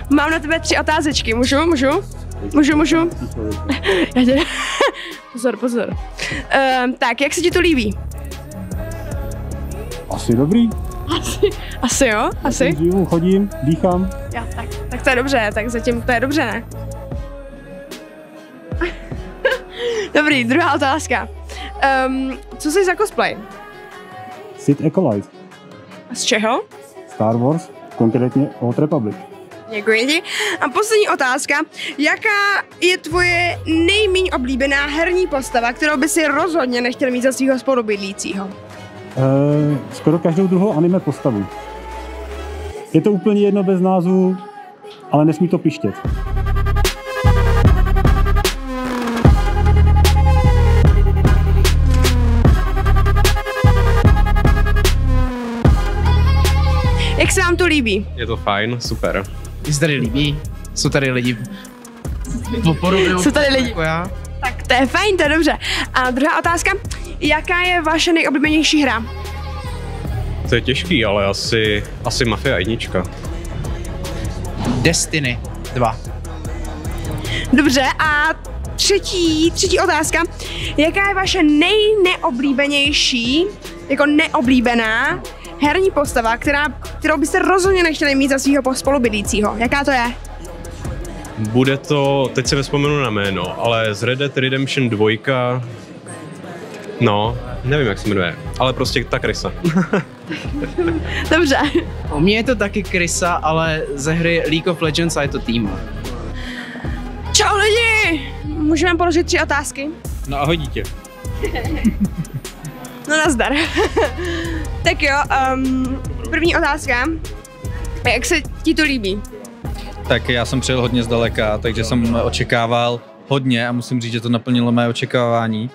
Mám na tebe 3 otázečky, můžu? Pozor. Tak, jak se ti to líbí? Asi dobrý. Asi jo? Asi? Žiju, chodím, dýchám. Jo, tak to je dobře, tak zatím to je dobře, ne? Dobrý, druhá otázka. Co jsi za cosplay? Sith Acolyte. A z čeho? Star Wars, konkrétně Old Republic. Děkuji ti. A poslední otázka. Jaká je tvoje nejméně oblíbená herní postava, kterou by si rozhodně nechtěl mít za svého spolubydlícího? Skoro každou druhou anime postavu. Je to úplně jedno bez názvu, ale nesmí to pištět. Jak se vám to líbí? Je to fajn, super. Mně se tady líbí, jsou tady lidi Jsou tady lidi. jako já. Tak to je fajn, to je dobře. A druhá otázka. Jaká je vaše nejoblíbenější hra? To je těžký, ale asi Mafia 1. Destiny 2. Dobře, a třetí otázka. Jaká je vaše nejneoblíbenější, jako neoblíbená herní postava, kterou byste rozhodně nechtěli mít za svého spolubydlícího? Jaká to je? Bude to, teď se nevzpomenu na jméno, ale z Red Dead Redemption 2, no, nevím, jak se jmenuje, ale prostě ta krysa. Dobře. U mě je to taky krysa, ale ze hry League of Legends a je to tým. Čau lidi! Můžeme položit 3 otázky? No ahoj dítě. No nazdar. Tak jo, první otázka. Jak se ti to líbí? Tak já jsem přijel hodně zdaleka, takže jsem očekával hodně a musím říct, že to naplnilo mé očekávání.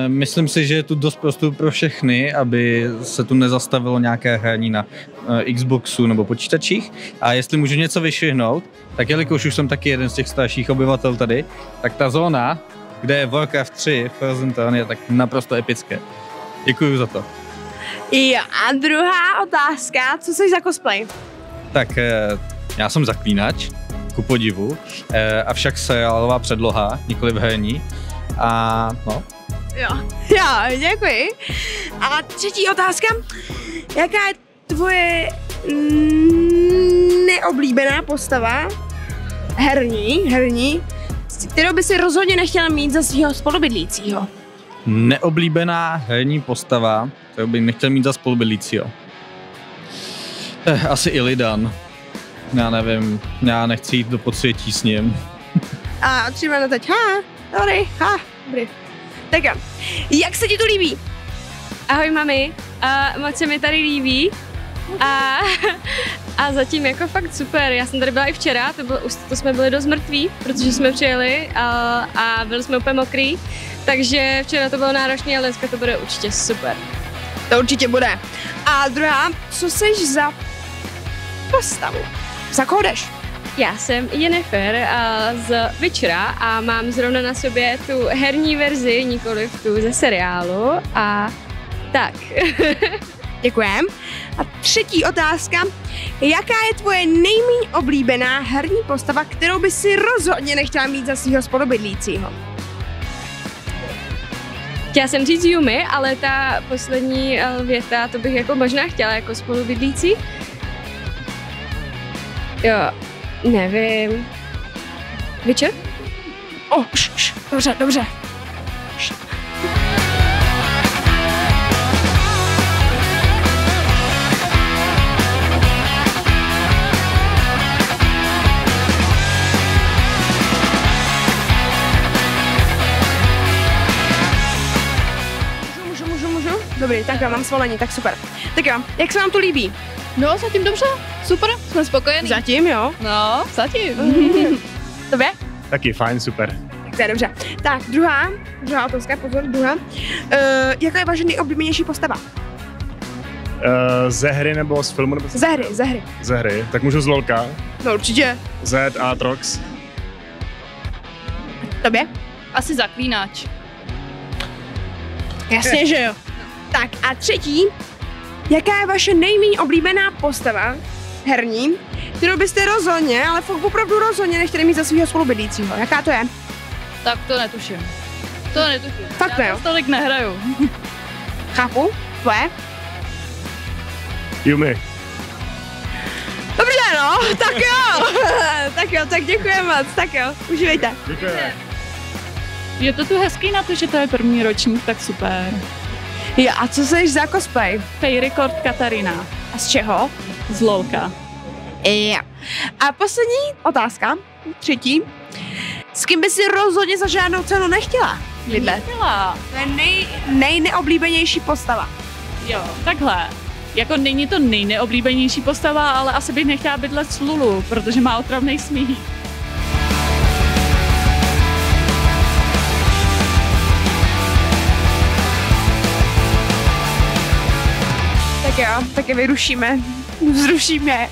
Myslím si, že je tu dost prostor pro všechny, aby se tu nezastavilo nějaké hraní na Xboxu nebo počítačích. A jestli můžu něco vyšvihnout, tak jelikož už jsem taky jeden z těch starších obyvatel tady, tak ta zóna, kde je Warcraft 3 Frozen Throne, je tak naprosto epické. Děkuju za to. Jo, a druhá otázka, co jsi za cosplay? Tak já jsem zaklínač, ku podivu, avšak seriálová předloha, nikoli v herní. A no. Jo, děkuji. A třetí otázka, jaká je tvoje neoblíbená postava herní, kterou by si rozhodně nechtěla mít za svého spolubydlícího? Neoblíbená herní postava, kterou bych nechtěl mít za spolubydlícího. Asi Illidan. Já nevím, já nechci jít do podsvětí s ním. A 3 jména teď, dobrý. Tak jo, jak se ti to líbí? Ahoj mami, moc se mi tady líbí a zatím jako fakt super. Já jsem tady byla i včera, to jsme byli dost mrtví, protože jsme přijeli a byli jsme úplně mokrý, takže včera to bylo náročné, ale dneska to bude určitě super. To určitě bude. A druhá, co jsi za postavu? Za koho jdeš? Já jsem Yennefer z Witchera a mám zrovna na sobě tu herní verzi, nikoliv tu ze seriálu a tak. Děkujem. A třetí otázka. Jaká je tvoje nejméně oblíbená herní postava, kterou by si rozhodně nechtěla mít za svého spolubydlícího? Chtěla jsem říct Yumi, ale ta poslední věta, to bych jako možná chtěla jako spolubydlící. Jo, nevím. Witcher? Dobře. Můžu? Dobrý, tak jo, mám svolení, tak super. Tak jo, jak se vám to líbí? No, zatím dobře, super, jsme spokojení. Zatím, jo? No, zatím. Tobě? Taky fajn, super. Tak to je dobře. Tak, druhá otázka, pozor, druhá. Jaká je vaše nejoblíbenější postava? Ze hry nebo z filmu? Nebo Ze hry. Ze hry, tak můžu z LOLka. No určitě. Zed, Aatrox. Tobě? Asi zaklínač. Jasně, že jo. Tak a třetí. Jaká je vaše nejméně oblíbená postava herní, kterou byste rozhodně, ale fakt opravdu rozhodně nechtěli mít za svého spolubydlícího? Jaká to je? Tak to netuším. To netuším. Fakt ne, Já jo? to tolik nehraju. Chápu? Tvoje? Yumi. Dobře, no, tak jo. tak děkujeme moc, tak jo, užívejte. Děkujeme. Je to tu hezký na to, že to je první ročník, tak super. Jo, a co jsi za cosplay? Fairy Court Katarina. A z čeho? Z LOLka. Jo. A poslední otázka, třetí. S kým by si rozhodně za žádnou cenu nechtěla bydlet? Nechtěla. To je nejneoblíbenější postava. Jo, takhle. Jako není to nejneoblíbenější postava, ale asi bych nechtěla bydlet s Lulu, protože má otravný smích. Tak jo, tak je vyrušíme. Zrušíme.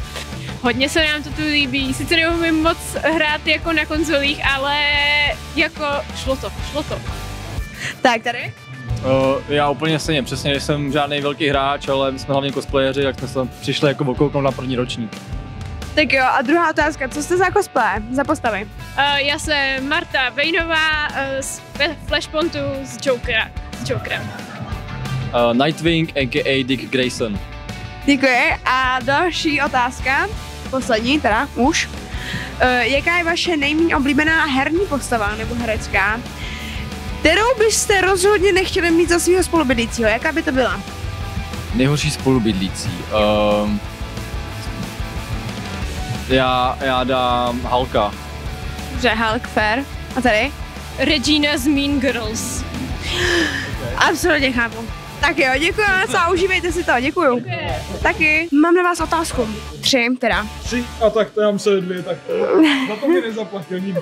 Hodně se nám to tu líbí. Sice neumím moc hrát jako na konzolích, ale jako šlo to. Tak tady. Já úplně stejně, přesně nejsem žádný velký hráč, ale my jsme hlavně cosplayeři, jak jsme se přišli jako okouknout na první ročník. Tak jo, a druhá otázka, co jste za cosplay, za postavy? Já jsem Marta Vejnová z Flashpointu z Jokerem. Nightwing a.k.a. Dick Grayson. Děkuji. A další otázka, poslední teda, už. Jaká je vaše nejméně oblíbená herní postava nebo herecká, kterou byste rozhodně nechtěli mít za svého spolubydlícího? Jaká by to byla? Nejhorší spolubydlící. Já dám Hulka. Dobře, Hulk, fair. A tady? Regina z Mean Girls. Absolutně chápu. Tak jo, děkuji moc a užívejte si to, děkuju. Taky. Mám na vás otázku. 3 teda. 3 a tak to já mám se 2, tak za to mi nezaplatil nikdo.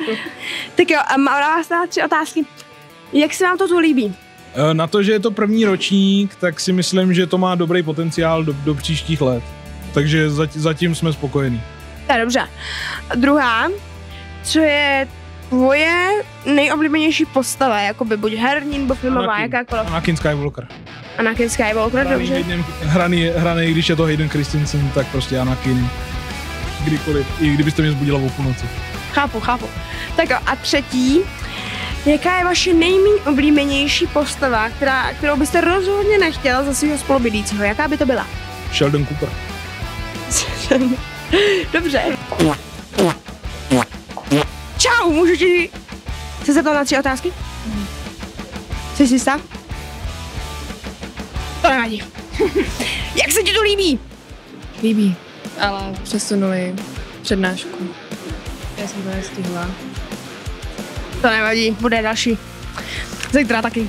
Tak jo, mám na vás teda 3 otázky. Jak se vám to tu líbí? Na to, že je to první ročník, tak si myslím, že to má dobrý potenciál do příštích let. Takže zatím jsme spokojení. Tak dobře. Druhá, co je tvoje nejoblíbenější postava, jakoby buď herní nebo filmová, jakákoliv? Anakin Skywalker. Anakin Skywalker, dobře. Hraný, když je to Hayden Christensen, tak prostě Anakin. Kdykoliv, i kdybyste mě zbudila o půlnoci. Chápu. Tak jo, a třetí, jaká je vaše nejméně oblíbenější postava, kterou byste rozhodně nechtěla za svého spolubydlícího? Jaká by to byla? Sheldon Cooper. Dobře. Čau, můžu ti se zeptat na 3 otázky? Jsi si jistá? To nevadí. Jak se ti to líbí? Líbí, ale přesunuli přednášku. Já jsem to nestihla. To nevadí, bude další. Zítra taky.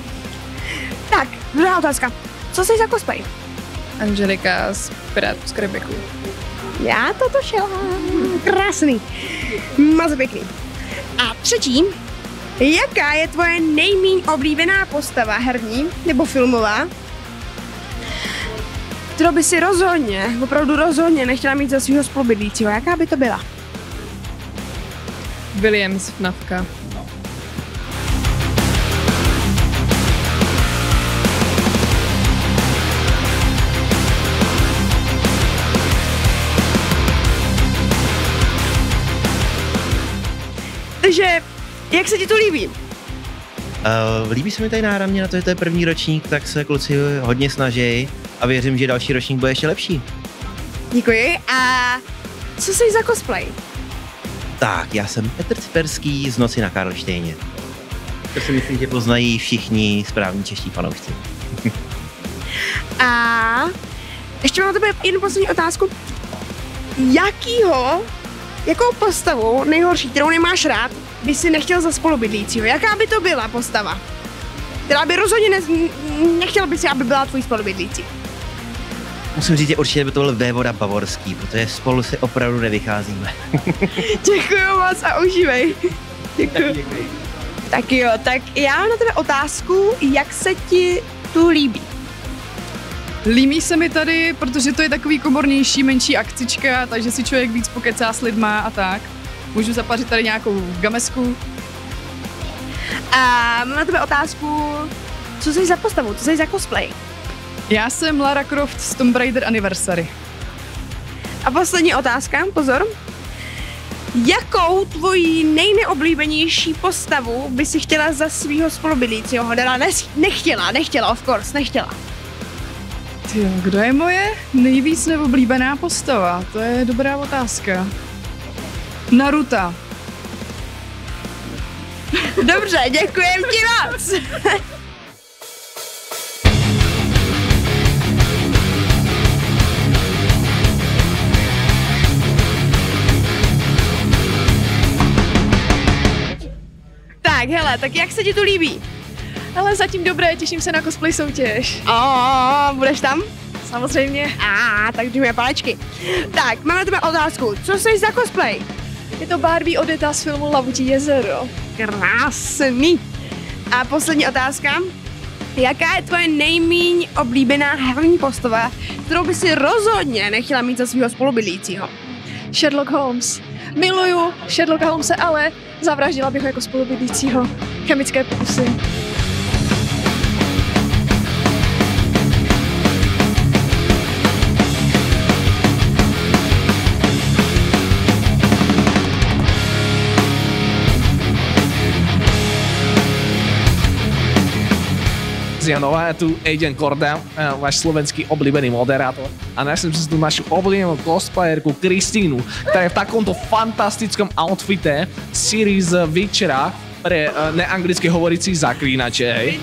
Tak, druhá otázka. Co jsi za cosplay? Angelika z Pirátů z Karibiku. Já to tušila. Krásný. Moc pěkný. A třetí, jaká je tvoje nejméně oblíbená postava herní nebo filmová, kterou by si rozhodně, opravdu rozhodně nechtěla mít za svého spolubydlícího? Jaká by to byla? William z FNAFka. Takže, jak se ti to líbí? Líbí se mi tady náramně na to, že to je první ročník, tak se kluci hodně snaží a věřím, že další ročník bude ještě lepší. Děkuji. A co jsi za cosplay? Tak, já jsem Petr Ciperský z Noci na Karlštejně. To si myslím, že poznají všichni správní čeští fanoušci. A ještě mám na tebe jednu poslední otázku. Jakou postavu nejhorší, kterou nemáš rád, by si nechtěl za spolubydlícího? Jaká by to byla postava? Která by rozhodně nechtěl by si, aby byla tvůj spolubydlící. Musím říct, že určitě by to byl vévoda bavorský, protože spolu si opravdu nevycházíme. Děkuju moc a užívej. Děkuju. Tak jo, tak já mám na tebe otázku, jak se ti tu líbí? Líbí se mi tady, protože to je takový komornější, menší akcička, takže si člověk víc pokecá s lidma a tak. Můžu zapařit tady nějakou gamesku. A mám na tebe otázku, co jsi za postavu, co jsi za cosplay? Já jsem Lara Croft z Tomb Raider Anniversary. A poslední otázka, pozor. Jakou tvoji nejneoblíbenější postavu by si chtěla za svého spolubydlícího? Nechtěla, of course, nechtěla. Tyjo, kdo je moje nejvíc neoblíbená postava? To je dobrá otázka. Naruto. Dobře, děkujem ti moc. Tak, hele, tak jak se ti tu líbí? Ale zatím dobré, těším se na cosplay soutěž. Budeš tam? Samozřejmě. Tak držíme palečky. Tak, máme tebe otázku. Co jsi za cosplay? Je to Barbie Odeta z filmu Lavutí jezero. Krásný. A poslední otázka. Jaká je tvoje nejméně oblíbená herní postava, kterou by si rozhodně nechtěla mít za svého spolubydlícího? Sherlock Holmes. Miluju Sherlocka Holmese, ale zavraždila bych ho jako spolubydlícího. Chemické pokusy. Znova je tu Agent Cordell, váš slovenský oblíbený moderátor. A našli sme si tu našu oblíbenú cosplayerku Kristínu, ktorá je v takomto fantastickom outfite z series Witchera pre neanglicky hovorícich zaklínače.